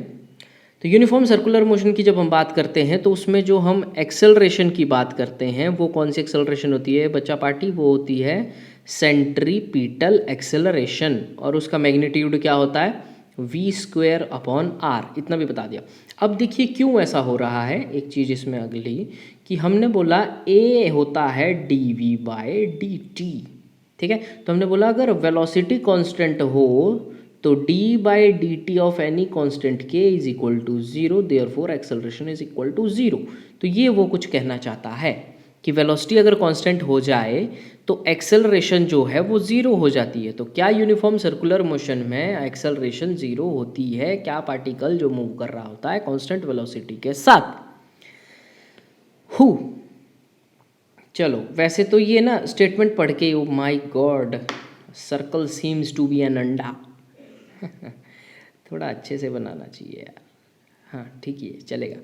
तो यूनिफॉर्म सर्कुलर मोशन की जब हम बात करते हैं तो उसमें जो हम एक्सेलरेशन की बात करते हैं वो कौन सी एक्सेलरेशन होती है बच्चा पार्टी, वो होती है सेंट्रीपिटल एक्सेलरेशन, और उसका मैग्नीट्यूड क्या होता है v²/r, इतना भी बता दिया। अब देखिए क्यों ऐसा हो रहा है, एक चीज़ इसमें अगली कि हमने बोला a होता है dv/dt, ठीक है। तो हमने बोला अगर वेलोसिटी कांस्टेंट हो तो d/dt of any constant k is equal to 0, therefore acceleration is equal to 0। तो ये वो कुछ कहना चाहता है कि वेलोसिटी अगर कांस्टेंट हो जाए तो एक्सेलरेशन जो है वो 0 हो जाती है। तो क्या यूनिफॉर्म सर्कुलर मोशन में एक्सेलरेशन 0 होती है? क्या पार्टिकल जो मूव कर रहा होता है कांस्टेंट वेलोसिटी के साथ। हु चलो वैसे तो ये ना स्टेटमेंट पढ़ के, oh my god, circle seems to be an अंडा थोड़ा अच्छे से बनाना चाहिए यार। हाँ ठीक है चलेगा।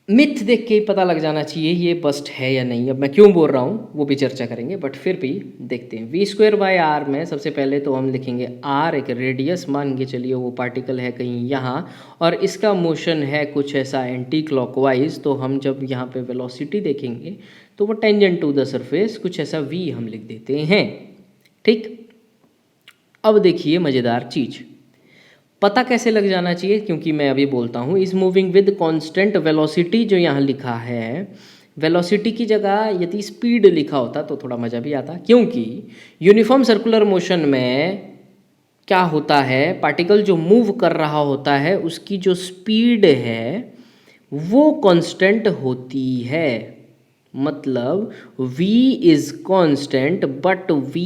मिथ देख के ही पता लग जाना चाहिए ये बस्ट है या नहीं। अब मैं क्यों बोल रहा हूँ वो भी चर्चा करेंगे, बट फिर भी देखते हैं। v²/r में सबसे पहले तो हम लिखेंगे r एक रेडियस मान के चलिए, वो पार्टिकल है कहीं यहाँ और इसका मोशन है कुछ ऐसा एंटी क्लॉकवाइज। तो हम जब यहाँ पे वेलोसिटी देखेंगे तो वो टेंजेंट टू द सरफेस कुछ ऐसा v हम लिख देते हैं, ठीक। अब देखिए मज़ेदार चीज़, पता कैसे लग जाना चाहिए, क्योंकि मैं अभी बोलता हूँ is moving with constant velocity. जो यहाँ लिखा है वेलोसिटी की जगह यदि स्पीड लिखा होता तो थोड़ा मज़ा भी आता, क्योंकि यूनिफॉर्म सर्कुलर मोशन में क्या होता है, पार्टिकल जो मूव कर रहा होता है उसकी जो स्पीड है वो कांस्टेंट होती है। मतलब v is constant but v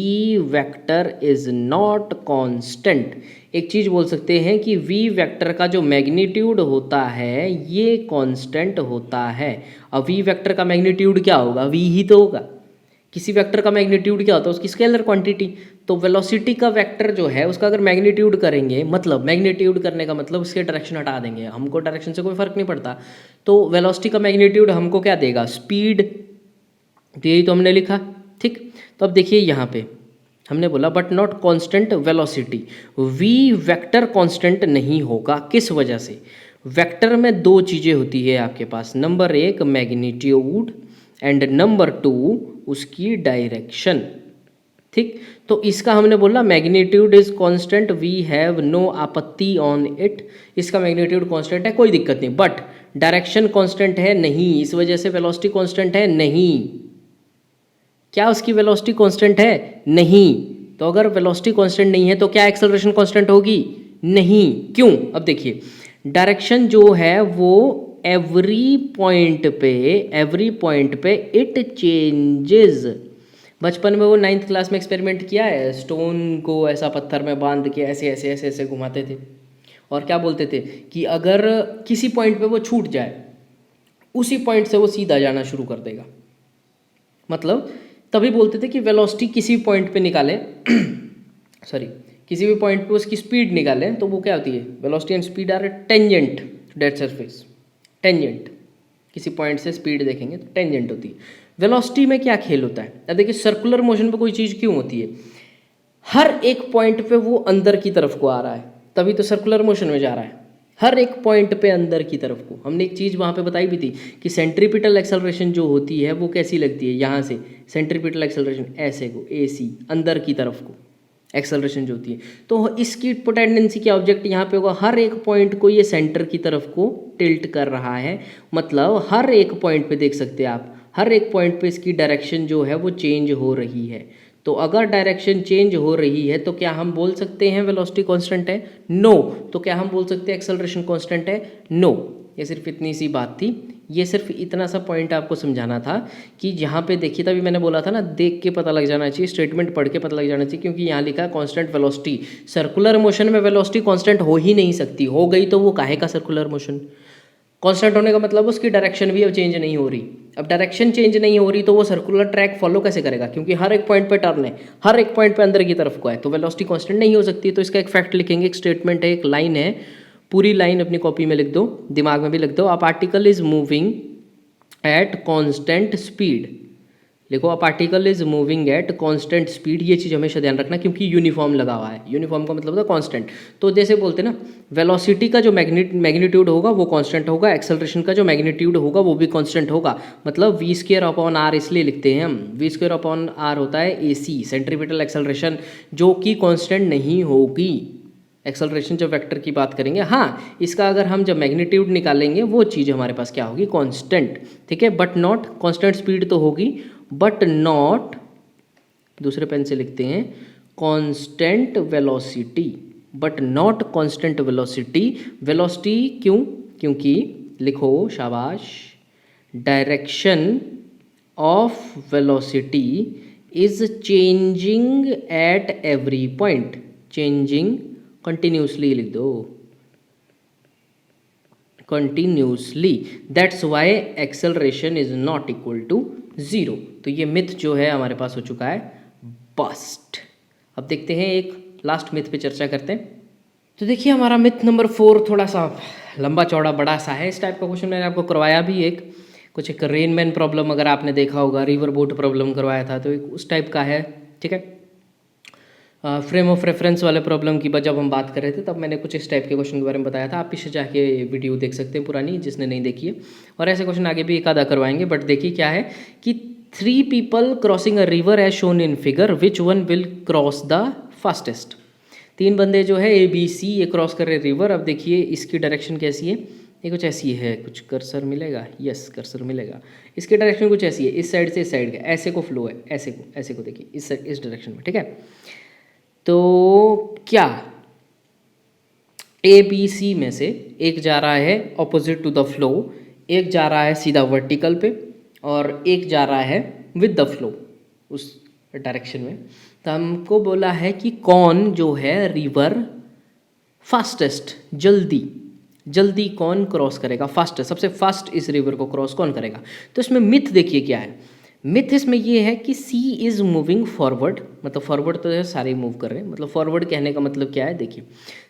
vector is not constant. एक चीज़ बोल सकते हैं कि v वेक्टर का जो मैग्नीट्यूड होता है ये कांस्टेंट होता है। अब v वेक्टर का मैग्नीट्यूड क्या होगा, v ही तो होगा। किसी वेक्टर का मैग्नीट्यूड क्या होता है, उसकी स्केलर क्वांटिटी। तो वेलोसिटी का वेक्टर जो है उसका अगर मैग्नीट्यूड करेंगे, मतलब मैग्नीट्यूड करने का मतलब उसके डायरेक्शन हटा देंगे, हमको डायरेक्शन से कोई फर्क नहीं पड़ता। तो वेलोसिटी का मैग्नीट्यूड हमको क्या देगा, स्पीड। तो यही तो हमने लिखा, ठीक। तो अब देखिए यहाँ पे हमने बोला but not constant velocity, v vector constant नहीं होगा। किस वजह से, वेक्टर में दो चीज़ें होती है आपके पास, नंबर एक मैग्नीट्यूड एंड नंबर टू उसकी डायरेक्शन, ठीक। तो इसका हमने बोला magnitude is constant, we have no आपत्ति ऑन इट। इसका मैग्नीट्यूड कांस्टेंट है, कोई दिक्कत नहीं, बट डायरेक्शन कांस्टेंट है नहीं, इस वजह से वेलोसिटी कांस्टेंट है नहीं। क्या उसकी वेलोसिटी कांस्टेंट है? नहीं। तो अगर वेलोसिटी कांस्टेंट नहीं है तो क्या एक्सेलरेशन कांस्टेंट होगी? नहीं। क्यों? अब देखिए डायरेक्शन जो है वो एवरी पॉइंट पे इट चेंजेस। बचपन में वो 9th क्लास में एक्सपेरिमेंट किया है, स्टोन को ऐसा पत्थर में बांध के ऐसे ऐसे ऐसे ऐसे घुमाते थे और क्या बोलते थे कि अगर किसी पॉइंट पे वो छूट जाए उसी पॉइंट से वो सीधा जाना शुरू कर देगा। मतलब तभी बोलते थे कि वेलोसिटी किसी पॉइंट पे निकालें सॉरी किसी भी पॉइंट पे उसकी स्पीड निकालें तो वो क्या होती है, velocity and speed are tangent to that surface. Tangent, किसी पॉइंट से स्पीड देखेंगे तो टेंजेंट होती है। वेलोसिटी में क्या खेल होता है, अब देखिए सर्कुलर मोशन पे कोई चीज़ क्यों होती है, हर एक पॉइंट पे वो अंदर की तरफ को आ रहा है, तभी तो सर्कुलर मोशन में जा रहा है। हर एक पॉइंट पे अंदर की तरफ को। हमने एक चीज़ वहाँ पे बताई भी थी कि सेंट्रीपिटल एक्सेलरेशन जो होती है वो कैसी लगती है, यहाँ से सेंट्रीपिटल एक्सेलरेशन ऐसे को AC अंदर की तरफ को एक्सेलरेशन जो होती है। तो इसकी टेंडेंसी क्या, ऑब्जेक्ट यहाँ पे होगा, हर एक पॉइंट को ये सेंटर की तरफ को टिल्ट कर रहा है। मतलब हर एक पॉइंट पे देख सकते हैं आप, हर एक पॉइंट पे इसकी डायरेक्शन जो है वो चेंज हो रही है। तो अगर डायरेक्शन चेंज हो रही है तो क्या हम बोल सकते हैं वेलोसिटी कांस्टेंट है? नो। तो क्या हम बोल सकते हैं एक्सेलरेशन कांस्टेंट है? नो। ये सिर्फ इतनी सी बात थी, ये सिर्फ इतना सा पॉइंट आपको समझाना था कि यहाँ पे देखिए, तभी मैंने बोला था ना देख के पता लग जाना चाहिए, स्टेटमेंट पढ़ के पता लग जाना चाहिए, क्योंकि यहाँ लिखा है कांस्टेंट वेलोसिटी। सर्कुलर मोशन में वेलोसिटी कांस्टेंट हो ही नहीं सकती, हो गई तो वो काहे का सर्कुलर मोशन। कांस्टेंट होने का मतलब उसकी डायरेक्शन भी अब चेंज नहीं हो रही। अब डायरेक्शन चेंज नहीं हो रही तो वो सर्कुलर ट्रैक फॉलो कैसे करेगा, क्योंकि हर एक पॉइंट पे टर्न है, हर एक पॉइंट पे अंदर की तरफ को है, तो वेलोसिटी कांस्टेंट नहीं हो सकती। तो इसका एक फैक्ट लिखेंगे, एक स्टेटमेंट है, एक लाइन है, पूरी लाइन अपनी कॉपी में लिख दो, दिमाग में भी लिख दो। A particle is moving at constant speed. देखो a particle is moving at constant speed, ये चीज़ हमेशा ध्यान रखना क्योंकि यूनिफॉर्म लगा हुआ है। यूनिफॉर्म का मतलब होता है कांस्टेंट। तो जैसे बोलते हैं ना, वेलोसिटी का जो मैग्नीट्यूड होगा वो कांस्टेंट होगा, एक्सेलरेशन का जो मैग्नीट्यूड होगा वो भी कांस्टेंट होगा। मतलब वी स्क्वायर अपॉन आर इसलिए लिखते हैं हम, वी स्क्वायर अपॉन आर होता है AC सेंट्रीपिटल एक्सेलरेशन, जो कि कांस्टेंट नहीं होगी। एक्सेलरेशन जब वेक्टर की बात करेंगे, हाँ इसका अगर हम जब मैग्नीट्यूड निकालेंगे वो चीज़ हमारे पास क्या होगी, कांस्टेंट। ठीक है, बट नॉट कांस्टेंट स्पीड तो होगी, बट नॉट, दूसरे पेन से लिखते हैं, constant velocity, but not constant velocity. Velocity क्यों, क्योंकि लिखो शाबाश, direction of velocity is changing at every point, changing continuously लिख दो, continuously, that's why acceleration is not equal to 0। तो ये मिथ जो है हमारे पास हो चुका है बस्ट। अब देखते हैं एक लास्ट मिथ पे चर्चा करते हैं। तो देखिए हमारा मिथ नंबर 4 थोड़ा सा लंबा चौड़ा बड़ा सा है। इस टाइप का क्वेश्चन मैंने आपको करवाया भी एक रेनमैन प्रॉब्लम अगर आपने देखा होगा, रिवर बोट प्रॉब्लम करवाया था, तो एक उस टाइप का है। ठीक है, फ्रेम ऑफ रेफरेंस वाले प्रॉब्लम की जब हम बात कर रहे थे तब मैंने कुछ इस टाइप के क्वेश्चन के बारे में बताया था। आप पीछे जाके वीडियो देख सकते हैं पुरानी, जिसने नहीं देखी है। और ऐसे क्वेश्चन आगे भी एक आधा करवाएंगे। बट देखिए क्या है कि 3 people crossing a river as shown in figure, which one will cross the fastest. 3 बंदे जो है ABC ये क्रॉस कर रहे रिवर। अब देखिए इसकी डायरेक्शन कैसी है, ये कुछ ऐसी है, कुछ कर्सर मिलेगा, यस कर्सर मिलेगा। इसकी डायरेक्शन कुछ ऐसी है, इस साइड से इस साइड का ऐसे को फ्लो है, ऐसे को देखिए इस डायरेक्शन में। ठीक है, तो क्या ABC में से एक जा रहा है ऑपोजिट टू द फ्लो, एक जा रहा है सीधा वर्टिकल पे, और एक जा रहा है विद द फ्लो उस डायरेक्शन में। तो हमको बोला है कि कौन जो है रिवर फास्टेस्ट, जल्दी कौन क्रॉस करेगा, फास्टेस्ट, सबसे फास्ट इस रिवर को क्रॉस कौन करेगा। तो इसमें मिथ देखिए क्या है, मिथ इसमें ये है कि C इज़ मूविंग फॉरवर्ड, मतलब फॉरवर्ड तो है सारे मूव कर रहे हैं, मतलब फॉरवर्ड कहने का मतलब क्या है, देखिए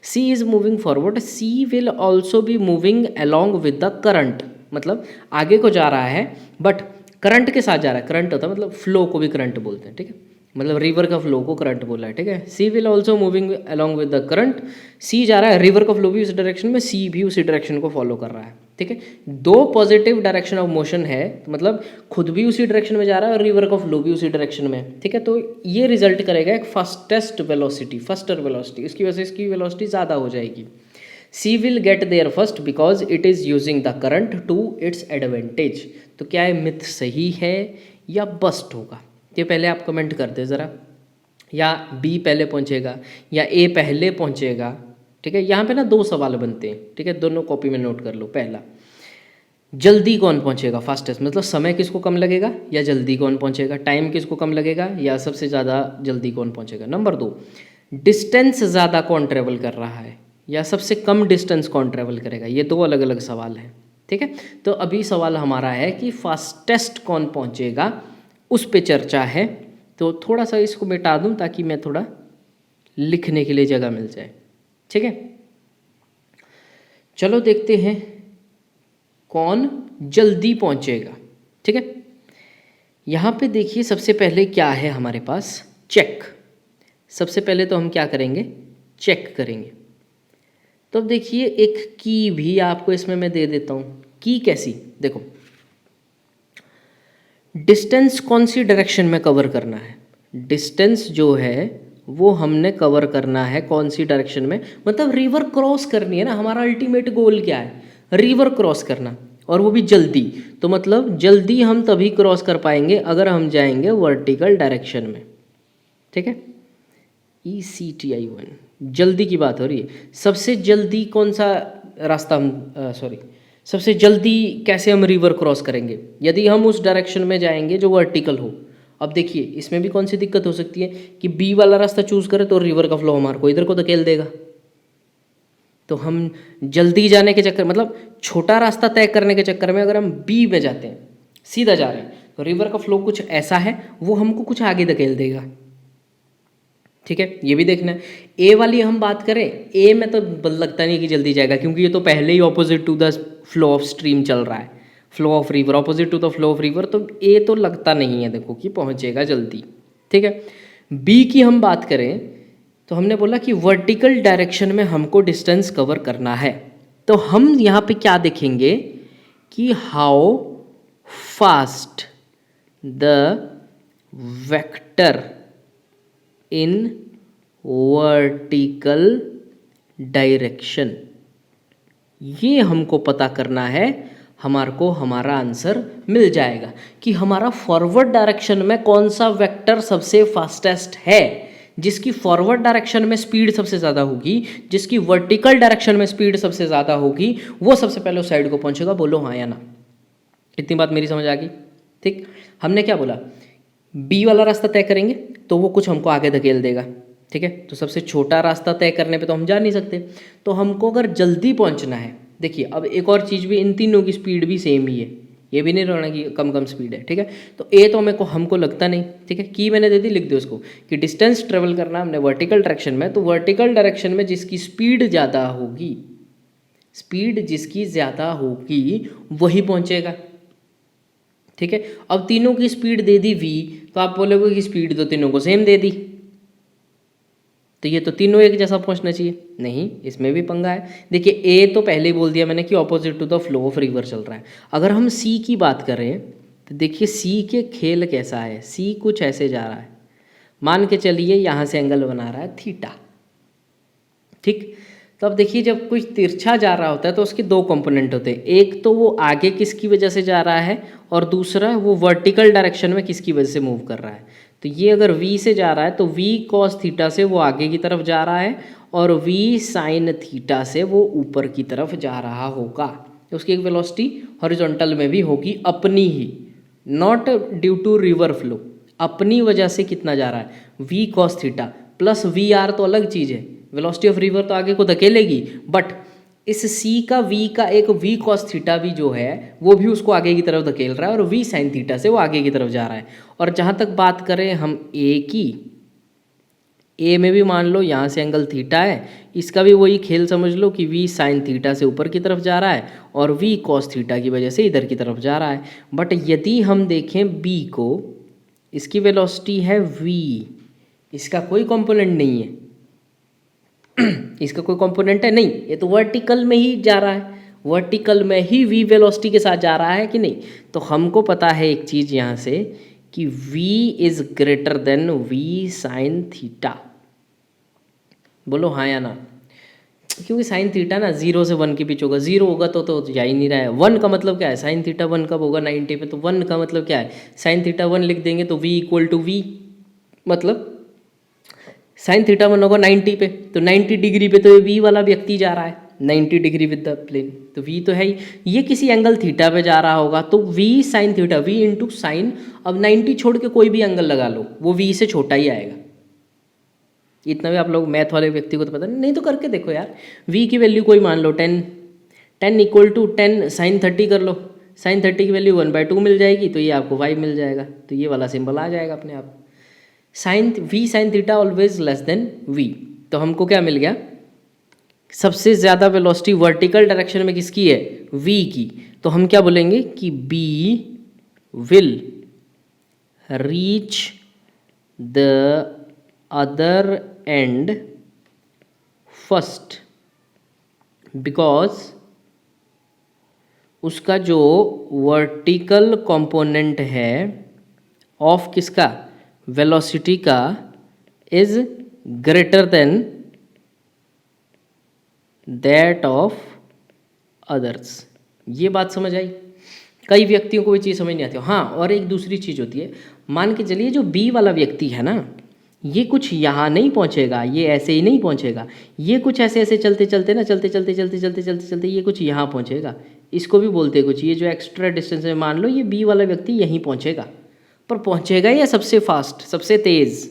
C is moving forward, C will also be moving along with the current, मतलब आगे को जा रहा है बट करंट के साथ जा रहा है। करंट होता है मतलब फ्लो को भी करंट बोलते हैं। ठीक है, मतलब रिवर का फ्लो को करंट बोला है। ठीक है, C will also moving along with the current, C जा रहा है, रिवर का फ्लो भी उस डायरेक्शन में, C भी उसी डायरेक्शन को फॉलो कर रहा है। ठीक है, 2 पॉजिटिव डायरेक्शन ऑफ मोशन है, मतलब खुद भी उसी डायरेक्शन में जा रहा है और रिवर का फ्लो भी उसी डायरेक्शन में है। ठीक है, तो ये रिजल्ट करेगा एक फास्टेस्ट वेलोसिटी, फास्टर वेलोसिटी, इसकी वजह से इसकी वेलोसिटी ज़्यादा हो जाएगी। C will get there first because it is using the current to its advantage. तो क्या ये मिथ सही है या बस्ट होगा, ये पहले आप कमेंट कर दे ज़रा, या B पहले पहुंचेगा या A पहले पहुंचेगा। ठीक है, यहाँ पे ना 2 सवाल बनते हैं। ठीक है, दोनों कॉपी में नोट कर लो। पहला, जल्दी कौन पहुंचेगा फास्टेस्ट, मतलब समय किसको कम लगेगा, या जल्दी कौन पहुंचेगा, टाइम किसको कम लगेगा, या सबसे ज़्यादा जल्दी कौन पहुंचेगा। नंबर 2, डिस्टेंस ज़्यादा कौन ट्रेवल कर रहा है, या सबसे कम डिस्टेंस कौन ट्रेवल करेगा। ये 2 अलग अलग सवाल हैं। ठीक है, तो अभी सवाल हमारा है कि फास्टेस्ट कौन पहुंचेगा, उस पे चर्चा है। तो थोड़ा सा इसको मिटा दूं ताकि मैं थोड़ा लिखने के लिए जगह मिल जाए। ठीक है, चलो देखते हैं कौन जल्दी पहुंचेगा। ठीक है, यहाँ पे देखिए सबसे पहले क्या है हमारे पास, चेक। सबसे पहले तो हम क्या करेंगे, चेक करेंगे। तो अब देखिए एक की भी आपको इसमें मैं दे देता हूँ। की कैसी, देखो डिस्टेंस कौन सी डायरेक्शन में कवर करना है, डिस्टेंस जो है वो हमने कवर करना है कौन सी डायरेक्शन में, मतलब रिवर क्रॉस करनी है ना। हमारा अल्टीमेट गोल क्या है, रिवर क्रॉस करना, और वो भी जल्दी। तो मतलब जल्दी हम तभी क्रॉस कर पाएंगे अगर हम जाएंगे वर्टिकल डायरेक्शन में। ठीक है, ECTI1 जल्दी की बात हो रही है। सबसे जल्दी कौन सा रास्ता हम सबसे जल्दी कैसे हम रिवर क्रॉस करेंगे, यदि हम उस डायरेक्शन में जाएंगे जो वर्टिकल हो। अब देखिए इसमें भी कौन सी दिक्कत हो सकती है कि B वाला रास्ता चूज़ करें तो रिवर का फ्लो हमारे को इधर को धकेल देगा। तो हम जल्दी जाने के चक्कर, मतलब छोटा रास्ता तय करने के चक्कर में अगर हम B में जाते हैं, सीधा जा रहे हैं, तो रिवर का फ्लो कुछ ऐसा है वो हमको कुछ आगे धकेल देगा। ठीक है, ये भी देखना है। A वाली हम बात करें, A में तो लगता नहीं कि जल्दी जाएगा, क्योंकि ये तो पहले ही opposite to the flow of stream चल रहा है। Flow of river, opposite to the flow of river, तो ए तो लगता नहीं है देखो कि पहुंचेगा जल्दी। ठीक है, बी की हम बात करें तो हमने बोला कि वर्टिकल डायरेक्शन में हमको डिस्टेंस कवर करना है, तो हम यहाँ पे क्या देखेंगे कि how fast the vector in vertical direction, ये हमको पता करना है, हमारे को हमारा आंसर मिल जाएगा कि हमारा फॉरवर्ड डायरेक्शन में कौन सा वेक्टर सबसे फास्टेस्ट है, जिसकी फॉरवर्ड डायरेक्शन में स्पीड सबसे ज़्यादा होगी, जिसकी वर्टिकल डायरेक्शन में स्पीड सबसे ज़्यादा होगी, वो सबसे पहले उस साइड को पहुंचेगा। बोलो हाँ या ना, इतनी बात मेरी समझ आ गई। ठीक, हमने क्या बोला, बी वाला रास्ता तय करेंगे तो वो कुछ हमको आगे धकेल देगा। ठीक है, तो सबसे छोटा रास्ता तय करने पे तो हम जा नहीं सकते, तो हमको अगर जल्दी पहुंचना है, देखिए अब एक और चीज़ भी, इन तीनों की स्पीड भी सेम ही है, ये भी नहीं रहना कि कम कम स्पीड है। ठीक है, तो ए तो मेरे को हमको लगता नहीं। ठीक है, की मैंने दे दी, लिख दो उसको कि डिस्टेंस ट्रेवल करना हमने वर्टिकल डायरेक्शन में, तो वर्टिकल डायरेक्शन में जिसकी स्पीड ज़्यादा होगी, स्पीड जिसकी ज़्यादा होगी वही पहुंचेगा। ठीक है, अब तीनों की स्पीड दे दी v, तो आप बोलोगे कि स्पीड तो तीनों को सेम दे दी, तो ये तो तीनों एक जैसा पहुंचना चाहिए, नहीं, इसमें भी पंगा है। देखिए ए तो पहले ही बोल दिया मैंने कि opposite to the flow of river चल रहा है। अगर हम सी की बात करें तो देखिए सी के खेल कैसा है, सी कुछ ऐसे जा रहा है, मान के चलिए यहाँ से एंगल बना रहा है थीटा। ठीक, तो अब देखिए जब कुछ तिरछा जा रहा होता है तो उसके दो कंपोनेंट होते हैं, एक तो वो आगे किसकी वजह से जा रहा है और दूसरा वो वर्टिकल डायरेक्शन में किसकी वजह से मूव कर रहा है। तो ये अगर v से जा रहा है तो v cos थीटा से वो आगे की तरफ जा रहा है और v sin थीटा से वो ऊपर की तरफ जा रहा होगा। तो उसकी एक वेलोसिटी हॉरिजॉन्टल में भी होगी अपनी ही, not due to river flow, अपनी वजह से कितना जा रहा है v cos theta plus v r तो अलग चीज़ है, वेलोसिटी ऑफ रिवर तो आगे को धकेलेगी, बट इस c का v का एक v cos थीटा भी जो है वो भी उसको आगे की तरफ धकेल रहा है और v sin थीटा से वो आगे की तरफ जा रहा है। और जहाँ तक बात करें हम a की, a में भी मान लो यहाँ से एंगल थीटा है, इसका भी वही खेल समझ लो कि v sin थीटा से ऊपर की तरफ जा रहा है और v cos थीटा की वजह से इधर की तरफ जा रहा है। बट यदि हम देखें b को, इसकी वेलोसिटी है v, इसका कोई कंपोनेंट नहीं है इसका कोई कंपोनेंट है नहीं, ये तो वर्टिकल में ही जा रहा है, वर्टिकल में ही v वेलोसिटी के साथ जा रहा है कि नहीं। तो हमको पता है एक चीज़ यहाँ से कि v is greater than v sine theta. बोलो हाँ या ना, क्योंकि साइन थीटा ना 0 से 1 के बीच होगा, 0 होगा तो जा ही नहीं रहा है। 1 का मतलब क्या है, साइन थीटा 1 कब होगा 90 पे, तो 1 का मतलब क्या है, साइन थीटा 1 लिख देंगे तो v इक्वल टू v, मतलब साइन थीटा 1 होगा 90 पे, तो 90 डिग्री पे तो ये v वाला व्यक्ति जा रहा है 90 डिग्री विद द प्लेन, तो v तो है ही, ये किसी एंगल थीटा पे जा रहा होगा तो v sine theta, v into sine, अब 90 छोड़ के कोई भी एंगल लगा लो वो v से छोटा ही आएगा। इतना भी आप लोग मैथ वाले व्यक्ति को तो पता नहीं तो करके देखो यार, v की वैल्यू कोई मान लो 10 इक्वल टू 10 साइन 30 कर लो, साइन 30 की वैल्यू 1/2 मिल जाएगी, तो ये आपको y मिल जाएगा, तो ये वाला सिंबल आ जाएगा अपने आप, sine v sine theta always less than v। तो हमको क्या मिल गया, सबसे ज़्यादा वेलोसिटी वर्टिकल डायरेक्शन में किसकी है, v की, तो हम क्या बोलेंगे कि b will reach the other and first because उसका जो वर्टिकल कंपोनेंट है ऑफ किसका, वेलोसिटी का, is greater than that of others. ये बात समझ आई। कई व्यक्तियों को ये चीज़ समझ नहीं आती। हाँ, और एक दूसरी चीज़ होती है, मान के चलिए जो बी वाला व्यक्ति है ना, ये कुछ यहाँ नहीं पहुँचेगा, ये ऐसे ही नहीं पहुँचेगा, ये कुछ ऐसे ऐसे चलते चलते ना, चलते चलते चलते चलते चलते चलते ये कुछ यहाँ पहुँचेगा, इसको भी बोलते हैं कुछ, ये जो एक्स्ट्रा डिस्टेंस है, मान लो ये बी वाला व्यक्ति यहीं पहुँचेगा, पर पहुँचेगा या सबसे फास्ट, सबसे तेज़,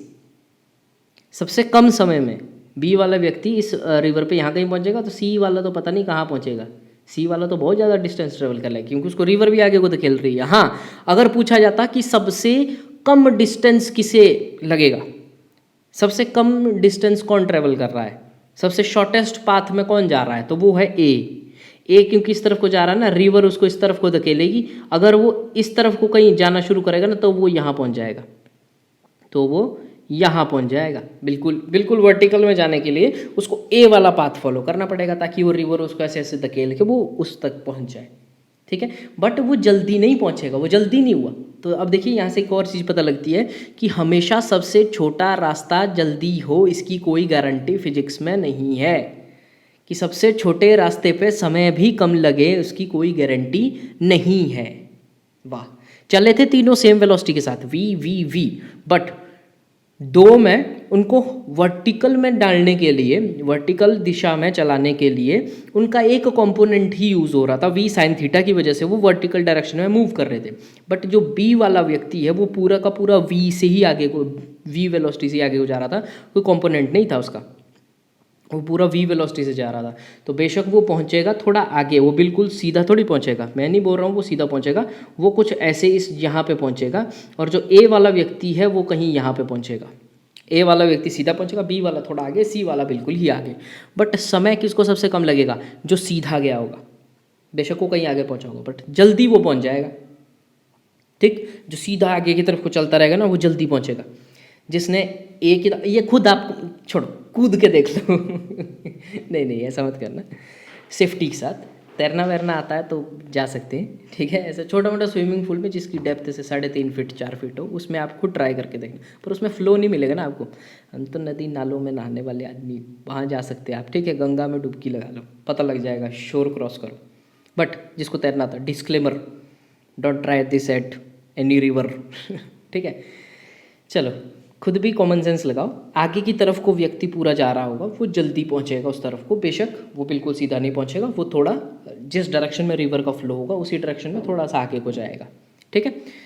सबसे कम समय में बी वाला व्यक्ति इस रिवर पे यहाँ कहीं पहुँचेगा, तो सी वाला तो पता नहीं कहाँ पहुँचेगा, सी वाला तो बहुत ज़्यादा डिस्टेंस ट्रेवल कर रहा है क्योंकि उसको रिवर भी आगे को तो खेल रही है। हाँ, अगर पूछा जाता कि सबसे कम डिस्टेंस किसे लगेगा, सबसे कम डिस्टेंस कौन ट्रेवल कर रहा है, सबसे शॉर्टेस्ट पाथ में कौन जा रहा है, तो वो है ए। ए क्योंकि इस तरफ को जा रहा है ना, रिवर उसको इस तरफ को धकेलेगी। अगर वो इस तरफ को कहीं जाना शुरू करेगा ना तो वो यहाँ पहुँच जाएगा, तो वो यहाँ पहुँच जाएगा। बिल्कुल बिल्कुल वर्टिकल में जाने के लिए उसको ए वाला पाथ फॉलो करना पड़ेगा, ताकि वो रिवर उसको ऐसे ऐसे धकेल के वो उस तक पहुँच जाए। ठीक है, बट वो जल्दी नहीं पहुँचेगा, वो जल्दी नहीं हुआ। तो अब देखिए यहाँ से एक और चीज़ पता लगती है कि हमेशा सबसे छोटा रास्ता जल्दी हो, इसकी कोई गारंटी फिजिक्स में नहीं है। कि सबसे छोटे रास्ते पे समय भी कम लगे, उसकी कोई गारंटी नहीं है। वाह, चले थे तीनों सेम वेलोसिटी के साथ, वी वी वी, बट दो में उनको वर्टिकल में डालने के लिए, वर्टिकल दिशा में चलाने के लिए उनका एक कंपोनेंट ही यूज़ हो रहा था, वी साइन थीटा की वजह से वो वर्टिकल डायरेक्शन में मूव कर रहे थे। बट जो बी वाला व्यक्ति है वो पूरा का पूरा वी से ही आगे को, वी वेलोसिटी से आगे को जा रहा था, कोई कंपोनेंट नहीं था उसका, वो पूरा वी वेलोसिटी से जा रहा था। तो बेशक वो पहुंचेगा थोड़ा आगे, वो बिल्कुल सीधा थोड़ी पहुंचेगा, मैं नहीं बोल रहा हूँ वो सीधा पहुंचेगा, वो कुछ ऐसे इस यहाँ पे पहुंचेगा, और जो ए वाला व्यक्ति है वो कहीं यहाँ पे पहुंचेगा। ए वाला व्यक्ति सीधा पहुंचेगा, बी वाला थोड़ा आगे, सी वाला बिल्कुल ही आगे। बट समय किसको सबसे कम लगेगा? जो सीधा गया होगा। बेशक वो कहीं आगे पहुंचा होगा बट जल्दी वो पहुंच जाएगा। ठीक, जो सीधा आगे की तरफ को चलता रहेगा ना वो जल्दी पहुंचेगा। जिसने ए की, ये खुद आप छोड़ो, कूद के देख लो नहीं नहीं ऐसा मत करना, सेफ्टी के साथ। तैरना वैरना आता है तो जा सकते हैं, ठीक है। ऐसा छोटा मोटा स्विमिंग पूल में जिसकी डेप्थ से 3.5 फीट 4 फीट हो, उसमें आप खुद ट्राई करके देखना, पर उसमें फ्लो नहीं मिलेगा ना आपको। हम तो नदी नालों में नहाने वाले आदमी, वहाँ जा सकते हैं आप, ठीक है। गंगा में डुबकी लगा लो, पता लग जाएगा, शोर क्रॉस करो। बट जिसको तैरना आता, disclaimer, don't try this at any river ठीक है। चलो, खुद भी कॉमन सेंस लगाओ। आगे की तरफ को व्यक्ति पूरा जा रहा होगा, वो जल्दी पहुंचेगा उस तरफ को। बेशक वो बिल्कुल सीधा नहीं पहुंचेगा, वो थोड़ा जिस डायरेक्शन में रिवर का फ्लो होगा उसी डायरेक्शन में थोड़ा सा आगे को जाएगा, ठीक है।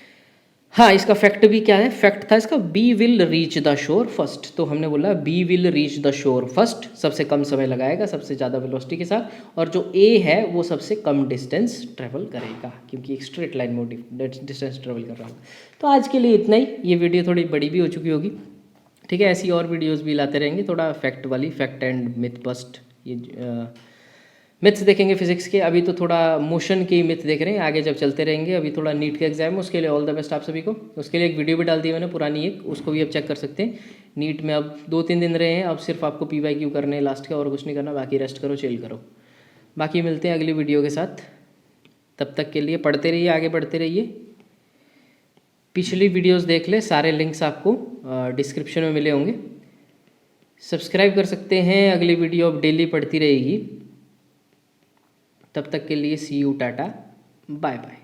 हाँ, इसका फैक्ट भी क्या है? फैक्ट था इसका, B will reach the shore first. तो हमने बोला B will reach the shore first, सबसे कम समय लगाएगा सबसे ज़्यादा वेलोसिटी के साथ, और जो ए है वो सबसे कम डिस्टेंस ट्रेवल करेगा, क्योंकि एक स्ट्रेट लाइन में डिस्टेंस ट्रेवल कर रहा होगा। तो आज के लिए इतना ही। ये वीडियो थोड़ी बड़ी भी हो चुकी होगी, ठीक है। ऐसी और वीडियोज़ भी लाते रहेंगे, थोड़ा फैक्ट वाली, फैक्ट एंड मिथ बस्ट, ये मिथ्स देखेंगे फिजिक्स के। अभी तो थोड़ा मोशन के मिथ देख रहे हैं, आगे जब चलते रहेंगे। अभी थोड़ा नीट का एग्जाम है, उसके लिए ऑल द बेस्ट आप सभी को। उसके लिए एक वीडियो भी डाल दी मैंने पुरानी एक, उसको भी आप चेक कर सकते हैं। नीट में अब 2-3 दिन रहे हैं, अब सिर्फ आपको PYQ करने हैं लास्ट का, और कुछ नहीं करना, बाकी रेस्ट करो, चिल करो। बाकी मिलते हैं अगली वीडियो के साथ, तब तक के लिए पढ़ते रहिए, आगे बढ़ते रहिए। पिछली वीडियोज़ देख ले, सारे लिंक्स आपको डिस्क्रिप्शन में मिले होंगे। सब्सक्राइब कर सकते हैं, अगली वीडियो अब डेली पढ़ती रहेगी। तब तक के लिए सी यू, टाटा, बाय बाय।